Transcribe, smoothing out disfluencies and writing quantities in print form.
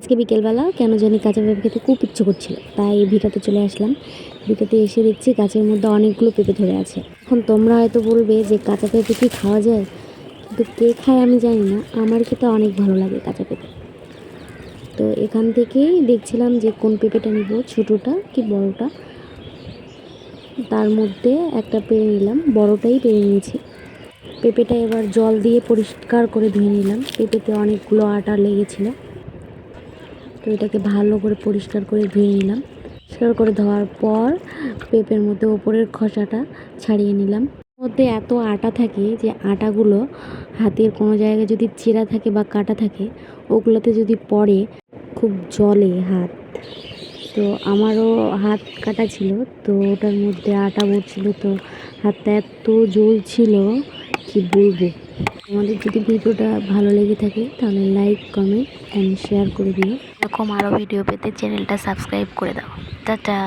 আজকে বিকেলবেলা কেন জানি কাঁচা পেঁপে খেতে খুব ইচ্ছে করছিল, তাই ভিটাতে চলে আসলাম। ভিটাতে এসে দেখছি গাছের মধ্যে অনেকগুলো পেঁপে ধরে আছে। এখন তোমরা হয়তো বলবে যে কাঁচা পেঁপে কি খাওয়া যায়, কিন্তু কে খায় আমি জানি না, আমার খেতে অনেক ভালো লাগে কাঁচা পেঁপে। তো এখান থেকেই দেখছিলাম যে কোন পেঁপেটা নিব, ছোটোটা কি বড়টা। তার মধ্যে একটা পেরে নিলাম, বড়টাই পেরে নিয়েছি। পেঁপেটা এবার জল দিয়ে পরিষ্কার করে ধুয়ে নিলাম, পেঁপেতে অনেকগুলো আটা লেগেছিলো। তো এটাকে ভালো করে পরিষ্কার করে ধুয়ে নিলাম। পরিষ্কার করে ধোয়ার পর পেঁপের মধ্যে ওপরের খোসাটা ছাড়িয়ে নিলাম। মধ্যে এত আটা থাকে যে আটাগুলো হাতের কোনো জায়গায় যদি চেরা থাকে বা কাটা থাকে, ওগুলোতে যদি পড়ে খুব জ্বলে হাত। তো আমারও হাত কাটা ছিল, তো ওটার মধ্যে আটা পড়ছিল, তো হাতটা এত জ্বলছিল কি বলবো। আমাদের যদি ভিডিওটা ভালো লেগে থাকে তাহলে লাইক, কমেন্ট অ্যান্ড শেয়ার করে দিও। এরকম আরও ভিডিও পেতে চ্যানেলটা সাবস্ক্রাইব করে দাও। টাটা।